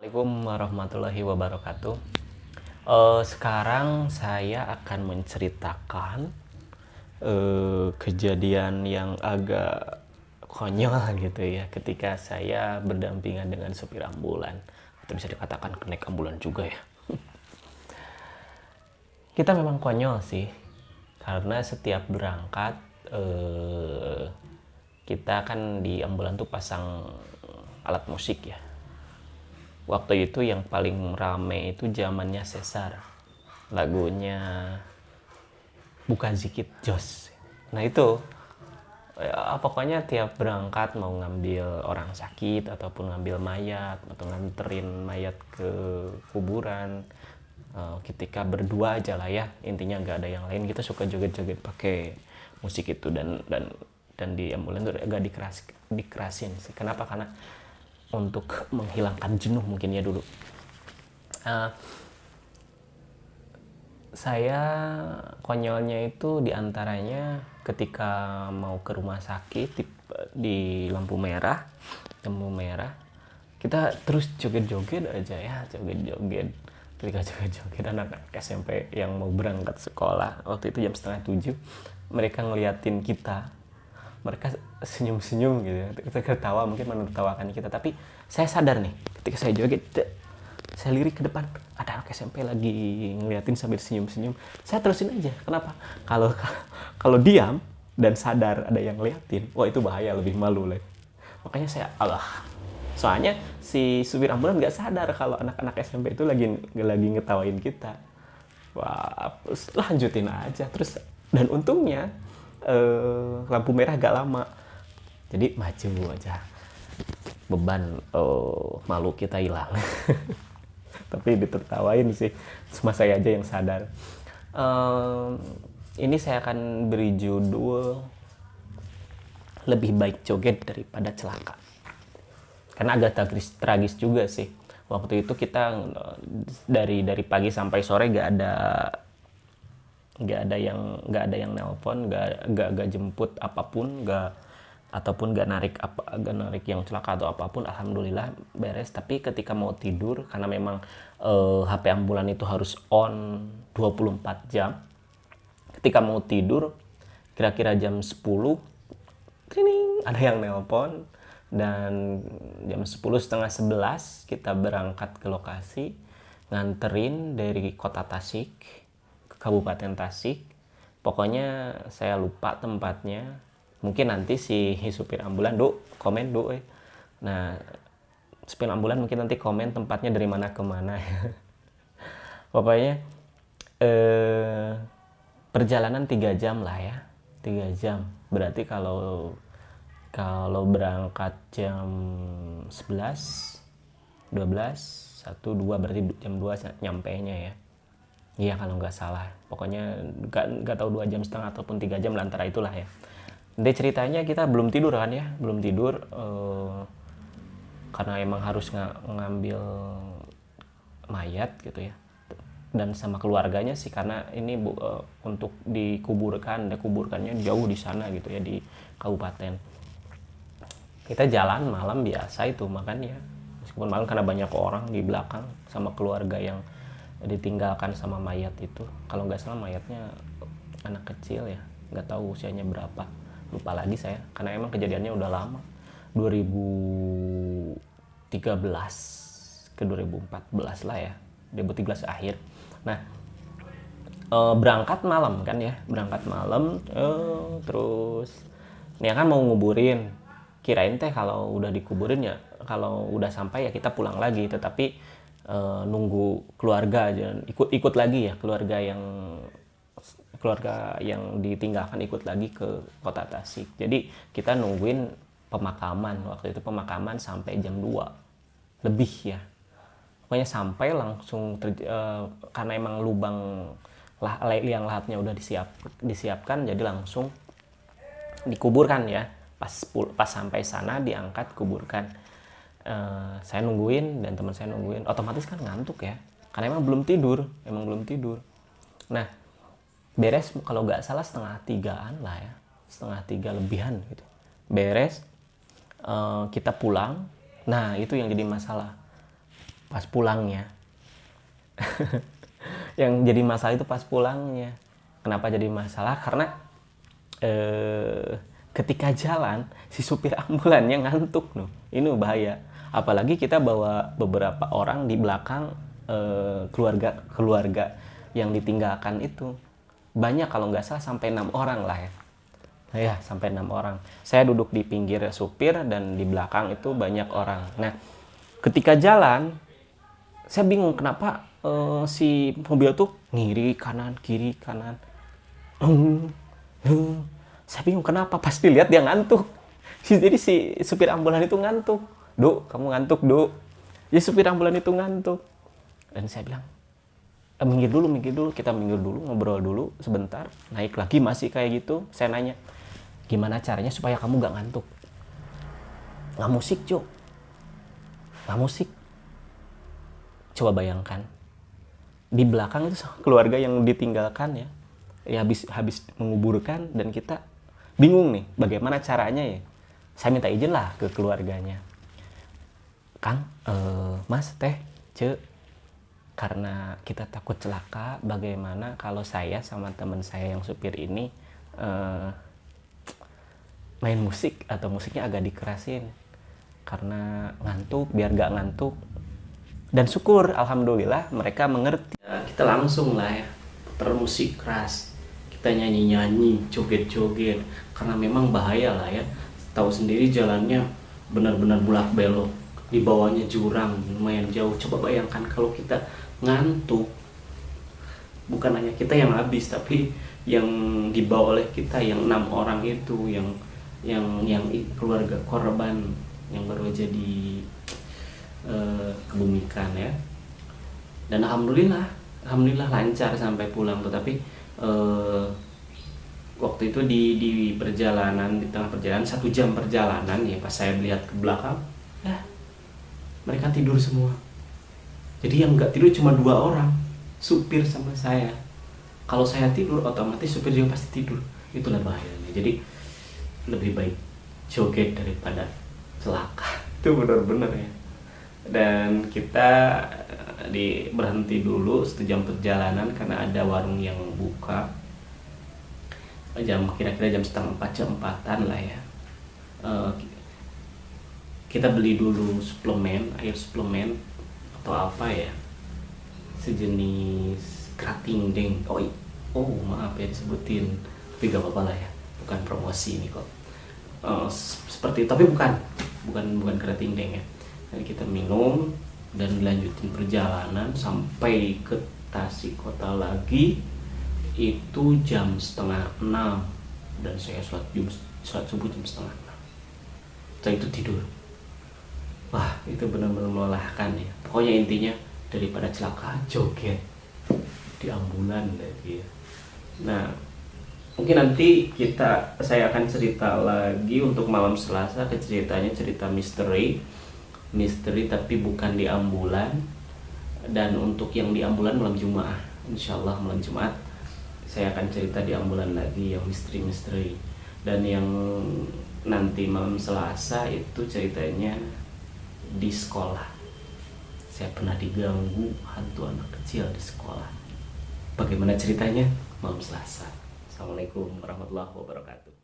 Assalamualaikum warahmatullahi wabarakatuh. Sekarang saya akan menceritakan kejadian yang agak konyol gitu ya, ketika saya berdampingan dengan supir ambulan, atau bisa dikatakan kenaik ambulan juga ya. Kita memang konyol sih, karena setiap berangkat kita kan di ambulan tuh pasang alat musik ya. Waktu itu yang paling rame itu zamannya Sesar, lagunya Buka Zikit Jos. Nah itu ya, pokoknya tiap berangkat mau ngambil orang sakit ataupun ngambil mayat atau nganterin mayat ke kuburan, ketika berdua aja lah ya, intinya nggak ada yang lain, kita suka joget-joget pakai musik itu. Dan di ambulan tuh agak dikerasin sih. Kenapa? Karena untuk menghilangkan jenuh mungkin ya dulu. Saya konyolnya itu diantaranya ketika mau ke rumah sakit di lampu merah, kita terus joget-joget aja ya, joget-joget. Ketika joget-joget anak SMP yang mau berangkat sekolah, waktu itu jam 6:30, mereka ngeliatin kita, mereka senyum-senyum gitu ya, kita ketawa, mungkin menertawakan kita. Tapi saya sadar nih, ketika saya joget, saya lirik ke depan, ada anak SMP lagi ngeliatin sambil senyum-senyum, saya terusin aja. Kenapa? Kalau diam dan sadar ada yang ngeliatin, wah itu bahaya, lebih malu lah. Makanya saya soalnya si supir ambulan nggak sadar kalau anak-anak SMP itu lagi ngetawain kita. Wah, lanjutin aja terus. Dan untungnya lampu merah gak lama, jadi maju aja, beban malu kita hilang. Tapi ditertawain sih, cuma saya aja yang sadar. Ini saya akan beri judul Lebih Baik Joget Daripada Celaka, karena agak tragis juga sih. Waktu itu kita dari pagi sampai sore gak ada yang nelpon, gak jemput apapun, ataupun gak narik yang celaka atau apapun. Alhamdulillah beres. Tapi ketika mau tidur, karena memang HP ambulan itu harus on 24 jam. Ketika mau tidur, kira-kira jam 10, trining, ada yang nelpon. Dan jam 10, setengah 11 kita berangkat ke lokasi, nganterin dari kota Tasik ke Kabupaten Tasik. Pokoknya saya lupa tempatnya, mungkin nanti si supir ambulan komen. Nah, supir ambulan mungkin nanti komen tempatnya dari mana ke mana. Pokoknya perjalanan 3 jam lah ya, 3 jam. Berarti kalau berangkat jam 11, 12, 1, 2, berarti jam 2 nyampe nya ya. Iya kalau nggak salah. Pokoknya nggak tahu 2,5 jam ataupun 3 jam, antara itulah ya. Nanti ceritanya kita belum tidur kan ya, belum tidur karena emang harus ngambil mayat gitu ya, dan sama keluarganya sih, karena ini untuk dikuburkannya jauh di sana gitu ya, di kabupaten. Kita jalan malam biasa itu makannya, meskipun malam karena banyak orang di belakang sama keluarga yang ditinggalkan sama mayat itu. Kalau nggak salah mayatnya anak kecil ya, nggak tahu usianya berapa, lupa lagi saya, karena emang kejadiannya udah lama, 2013 ke 2014 lah ya, 2013 akhir. Nah, berangkat malam kan ya, terus ini kan mau nguburin, kirain teh kalau udah dikuburin ya, kalau udah sampai ya kita pulang lagi. Tetapi nunggu keluarga aja, ikut lagi ya, keluarga yang ditinggalkan ikut lagi ke kota Tasik. Jadi kita nungguin pemakaman, waktu itu pemakaman sampai jam 2 lebih ya. Pokoknya sampai langsung karena emang lubang liang lahatnya udah disiapkan, jadi langsung dikuburkan ya. Pas sampai sana diangkat, kuburkan. Saya nungguin dan teman saya nungguin, otomatis kan ngantuk ya, karena emang belum tidur. Nah, beres kalau nggak salah 2:30 lah ya, 2:30 lebihan gitu. Beres, kita pulang. Nah itu yang jadi masalah, pas pulangnya. Yang jadi masalah itu pas pulangnya. Kenapa jadi masalah? Karena ketika jalan si supir ambulannya ngantuk loh. Ini bahaya. Apalagi kita bawa beberapa orang di belakang, keluarga yang ditinggalkan itu. Banyak, kalau nggak salah sampai 6 orang lah ya. Ya, sampai 6 orang. Saya duduk di pinggir supir dan di belakang itu banyak orang. Nah, ketika jalan, saya bingung kenapa si mobil tuh kiri kanan. Saya bingung kenapa, pasti lihat dia ngantuk. Jadi si supir ambulan itu ngantuk. Duk, kamu ngantuk, Duk. Jadi supir ambulan itu ngantuk. Dan saya bilang, minggir dulu, kita minggir dulu, ngobrol dulu sebentar. Naik lagi masih kayak gitu. Saya nanya, gimana caranya supaya kamu gak ngantuk? Nggak musik, Jo. Nggak musik. Coba bayangkan, di belakang itu keluarga yang ditinggalkan ya habis menguburkan, dan kita bingung nih bagaimana caranya ya. Saya minta izin lah ke keluarganya, Kang, Mas, Teh, Ce, karena kita takut celaka, bagaimana kalau saya sama teman saya yang supir ini main musik, atau musiknya agak dikerasin karena ngantuk, biar gak ngantuk. Dan syukur, alhamdulillah mereka mengerti. Ya, kita langsung lah ya putar musik keras, kita nyanyi-nyanyi, joget-joget, karena memang bahaya lah ya. Tahu sendiri jalannya benar-benar bulak belok, di bawahnya jurang lumayan jauh. Coba bayangkan kalau kita ngantuk, bukan hanya kita yang habis, tapi yang dibawa oleh kita, yang 6 orang itu, yang keluarga korban yang baru aja kebumikan ya. Dan alhamdulillah lancar sampai pulang. Tetapi waktu itu di perjalanan, di tengah perjalanan, 1 jam perjalanan ya, pas saya melihat ke belakang, ya mereka tidur semua. Jadi yang nggak tidur cuma 2 orang, supir sama saya. Kalau saya tidur, otomatis supir juga pasti tidur. Itulah bahayanya. Jadi lebih baik joget daripada celaka. Itu benar-benar ya. Dan kita berhenti dulu 1 jam perjalanan karena ada warung yang buka kira-kira jam 3:30, jam 4-an lah ya. Kita beli dulu air suplemen atau apa ya, sejenis kerating deng. Oh maaf ya disebutin, tapi gak apa-apa lah ya, bukan promosi ini kok. Seperti itu, tapi bukan kerating deng ya. Dan kita minum dan lanjutin perjalanan sampai ke Tasikota lagi itu jam 5:30, dan saya sholat subuh jam 5:30. Setelah itu tidur. Wah, itu benar-benar melelahkan ya. Pokoknya intinya daripada celaka, joget di ambulan lagi ya. Nah, mungkin nanti saya akan cerita lagi untuk malam Selasa, cerita misteri tapi bukan di ambulan. Dan untuk yang di ambulan malam Jumat, insyaallah malam Jumat saya akan cerita di ambulan lagi yang misteri. Dan yang nanti malam Selasa itu ceritanya di sekolah. Saya pernah diganggu hantu anak kecil di sekolah. Bagaimana ceritanya? Malam Selasa. Assalamualaikum warahmatullahi wabarakatuh.